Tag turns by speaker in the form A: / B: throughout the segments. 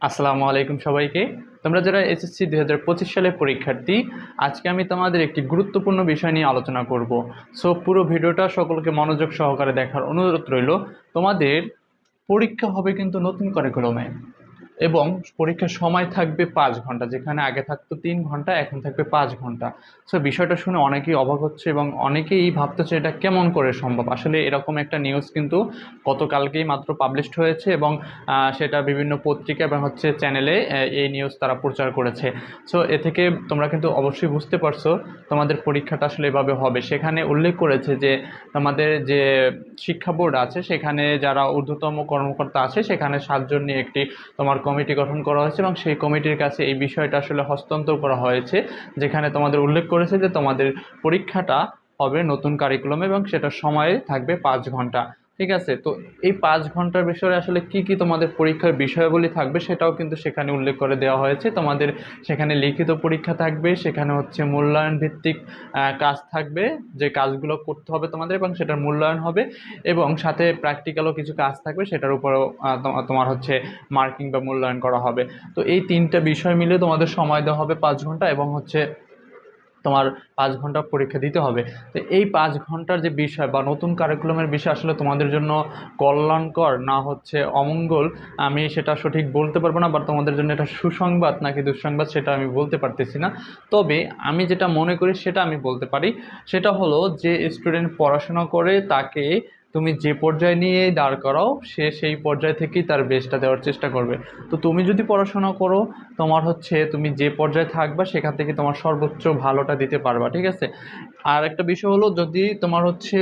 A: আসসালামু আলাইকুম সবাইকে। তোমরা যারা এসএসসি 2025 সালের পরীক্ষার্থী, আজকে আমি তোমাদের একটি গুরুত্বপূর্ণ বিষয় নিয়ে আলোচনা করব। সো পুরো ভিডিওটা সকলকে মনোযোগ সহকারে দেখার অনুরোধ রইল। তোমাদের পরীক্ষা হবে কিন্তু নতুন কারিকুলামে, এবং পরীক্ষার সময় থাকবে 5 ঘন্টা, যেখানে আগে থাকতো 3 ঘন্টা, এখন থাকবে 5 ঘন্টা। সো বিষয়টা শুনে অনেকেই অবাক হচ্ছে এবং অনেকেই ভাবতেছে এটা কেমন করে সম্ভব। আসলে এরকম একটা নিউজ কিন্তু গতকালকেই মাত্র পাবলিশড হয়েছে, এবং সেটা বিভিন্ন পত্রিকা এবং চ্যানেলে এই নিউজ তারা প্রচার করেছে। সো এ থেকে তোমরা কিন্তু অবশ্যই বুঝতে পারছো তোমাদের পরীক্ষাটা আসলে এভাবে হবে। সেখানে উল্লেখ করেছে যে আমাদের যে শিক্ষা বোর্ড আছে, সেখানে যারা ঊর্ধ্বতম কর্মকর্তা আছে, সেখানে 7 জন নিয়ে একটি তোমার কমিটি গঠন করা হয়েছে, এবং সেই কমিটির কাছে এই বিষয়টা আসলে হস্তান্তর করা হয়েছে, যেখানে তোমাদের উল্লেখ করেছে যে তোমাদের পরীক্ষাটা হবে নতুন কারিকুলামে এবং সেটা সময়ে থাকবে 5 ঘন্টা। ঠিক আছে, তো এই 5 ঘন্টার বিষয়ে আসলে কি কি তোমাদের পরীক্ষার বিষয়াবলী থাকবে সেটাও কিন্তু সেখানে উল্লেখ করে দেওয়া হয়েছে। তোমাদের সেখানে লিখিত পরীক্ষা থাকবে, সেখানে মূল্যায়ন ভিত্তিক কাজ থাকবে, যে কাজগুলো করতে হবে তোমাদের এবং সেটার মূল্যায়ন হবে, এবং সাথে প্র্যাকটিক্যালও কিছু কাজ থাকবে, সেটার উপরও তোমার মার্কিং বা মূল্যায়ন করা হবে। তো এই 3টা বিষয় মিলে তোমাদের সময় দেওয়া হবে 5 ঘন্টা, এবং তোমার 5 ঘন্টা পরীক্ষা দিতে হবে। তো এই 5 ঘন্টার যে বিষয় বা নতুন কারিকুলামের বিষয় আসলে তোমাদের জন্য কল্যাণকর না অমঙ্গল, আমি সেটা সঠিক বলতে পারবো না, বা তোমাদের জন্য এটা সুসংবাদ নাকি দুঃসংবাদ সেটা আমি বলতে পারতেছি না। তবে আমি যেটা মনে করি সেটা আমি বলতে পারি। সেটা হলো যে স্টুডেন্ট পড়াশোনা করে তাকে তুমি যে পর্যায়ে নিয়ে দাঁড় করাও, সে সেই পর্যায় থেকেই তার বেস্টটা দেওয়ার চেষ্টা করবে। তো তুমি যদি পড়াশোনা করো, তোমার তুমি যে পর্যায়ে থাকবা সেখান থেকে তোমার সর্বোচ্চ ভালোটা দিতে পারবা। ঠিক আছে, আর একটা বিষয় হলো, যদি তোমার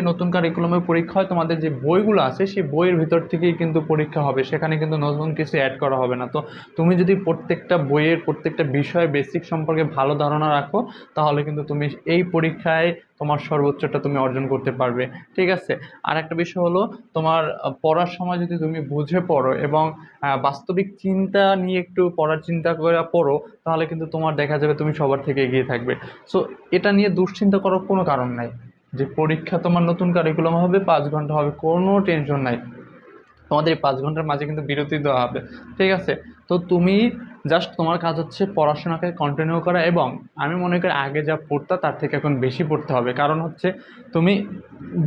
A: নতুন কারিকুলামের পরীক্ষা হয়, তোমাদের যে বইগুলো আছে সেই বইয়ের ভিতর থেকেই কিন্তু পরীক্ষা হবে, সেখানে কিন্তু নতুন কিছু অ্যাড করা হবে না। তো তুমি যদি প্রত্যেকটা বইয়ের প্রত্যেকটা বিষয় বেসিক সম্পর্কে ভালো ধারণা রাখো, তাহলে কিন্তু তুমি এই পরীক্ষায় তোমার সর্বোচ্চটা তুমি অর্জন করতে পারবে। ঠিক আছে, আর একটা বিষয় হলো, তোমার পড়ার সময় যদি তুমি বুঝে পড়ো এবং বাস্তবিক চিন্তা নিয়ে একটু পড়ার চিন্তা করে পড়ো, তাহলে কিন্তু তোমার দেখা যাবে তুমি সবার থেকে এগিয়ে থাকবে। সো এটা নিয়ে দুশ্চিন্তা করার কোনো কারণ নাই। যে পরীক্ষা তোমার নতুন কারিকুলাম হবে, 5 ঘন্টা হবে, কোনো টেনশন নাই। তোমাদের এই 5 ঘন্টার মাঝে কিন্তু বিরতি দেওয়া হবে। ঠিক আছে, তো তুমি জাস্ট তোমার কাজ পড়াশোনাকে কন্টিনিউ করা, এবং আমি মনে করি আগে যা পড়তা তার থেকে এখন বেশি পড়তে হবে। কারণ তুমি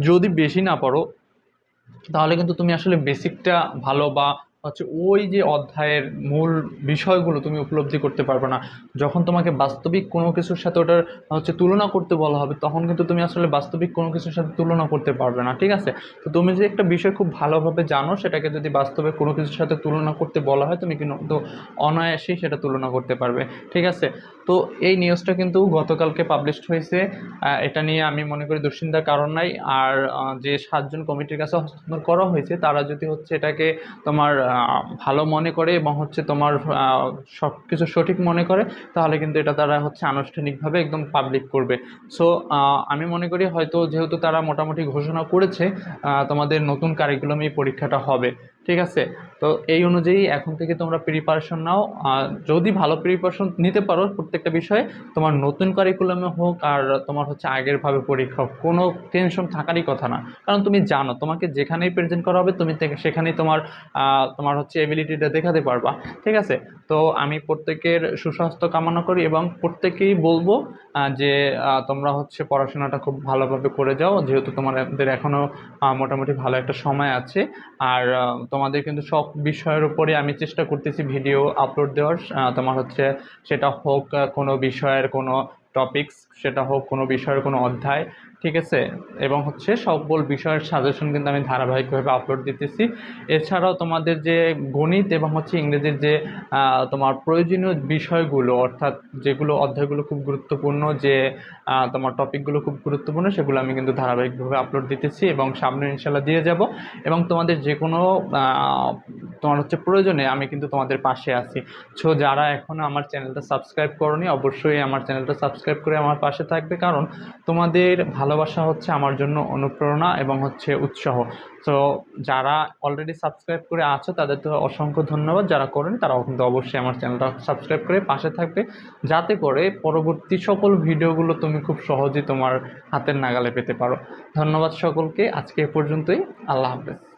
A: যদি বেশি না পড়ো, তাহলে কিন্তু তুমি আসলে বেসিকটা ভালো বা ওই যে অধ্যায়ের মূল বিষয়গুলো তুমি উপলব্ধি করতে পারবে না। যখন তোমাকে বাস্তবিক কোনো কিছুর সাথে ওটার তুলনা করতে বলা হবে, তখন কিন্তু তুমি আসলে বাস্তবিক কোনো কিছুর সাথে তুলনা করতে পারবে না। ঠিক আছে, তো তুমি যদি একটা বিষয় খুব ভালোভাবে জানো, সেটাকে যদি বাস্তবে কোনো কিছুর সাথে তুলনা করতে বলা হয়, তুমি কিন্তু অনায়াসেই সেটা তুলনা করতে পারবে। ঠিক আছে, তো এই নিউজটা কিন্তু গতকালকে পাবলিশড হয়েছে। এটা নিয়ে আমি মনে করি দুশ্চিন্তার কারণ নাই। আর যে 7 জন কমিটির কাছে হস্তান্তর করা হয়েছে, তারা যদি এটাকে তোমার ভালো মনে করে এবং তোমার সব কিছু সঠিক মনে করে, তাহলে কিন্তু এটা তারা আনুষ্ঠানিকভাবে একদম পাবলিক করবে। সো আমি মনে করি হয়তো, যেহেতু তারা মোটামুটি ঘোষণা করেছে তোমাদের নতুন কারিকুলামে এই পরীক্ষাটা হবে। ঠিক আছে, তো এই অনুযায়ী এখন থেকে তোমরা প্রিপারেশন নাও। যদি ভালো প্রিপারেশন নিতে পারো প্রত্যেকটা বিষয়ে, তোমার নতুন কারিকুলামে হোক আর তোমার আগের ভাবে পরীক্ষা হোক, কোনো টেনশন থাকারই কথা না। কারণ তুমি জানো তোমাকে যেখানেই প্রেজেন্ট করা হবে, তুমি সেখানেই তোমার তোমার এবিলিটিটা দেখাতে পারবা। ঠিক আছে, তো আমি প্রত্যেকের সুস্বাস্থ্য কামনা করি, এবং প্রত্যেকেই বলবো যে তোমরা পড়াশোনাটা খুব ভালোভাবে করে যাও, যেহেতু তোমাদের এখনও মোটামুটি ভালো একটা সময় আছে। আর তোমাদের কিন্তু সব বিষয়ের উপরে আমি চেষ্টা করতেছি ভিডিও আপলোড দেওয়ার। তোমার সেটা হোক কোনো বিষয়ের কোনো টপিকস, সেটা হোক কোনো বিষয়ের কোনো অধ্যায়। ঠিক আছে, এবং সকল বিষয়ের সাজেশন কিন্তু আমি ধারাবাহিকভাবে আপলোড দিতেছি। এছাড়াও তোমাদের যে গণিত এবং ইংরেজির যে তোমার প্রয়োজনীয় বিষয়গুলো, অর্থাৎ যেগুলো অধ্যায়গুলো খুব গুরুত্বপূর্ণ, যে তোমার টপিকগুলো খুব গুরুত্বপূর্ণ, সেগুলো আমি কিন্তু ধারাবাহিকভাবে আপলোড দিতেছি এবং সামনে ইনশাল্লাহ দিয়ে যাব। এবং তোমাদের যে কোনো তোমার প্রয়োজনে আমি কিন্তু তোমাদের পাশে আছি। সো যারা এখনও আমার চ্যানেলটা সাবস্ক্রাইব করোনি, অবশ্যই আমার চ্যানেলটা সাবস্ক্রাইব করে আমার পাশে থাকবে, কারণ তোমাদের ভালোবাসা আমার জন্য অনুপ্রেরণা এবং উৎসাহ। তো যারা অলরেডি সাবস্ক্রাইব করে আছো তাদের তো অসংখ্য ধন্যবাদ, যারা করেন তারাও কিন্তু অবশ্যই আমার চ্যানেলটা সাবস্ক্রাইব করে পাশে থাকবে, যাতে করে পরবর্তী সকল ভিডিওগুলো তুমি খুব সহজেই তোমার হাতের নাগালে পেতে পারো। ধন্যবাদ সকলকে, আজকে এ পর্যন্তই। আল্লাহ হাফেজ।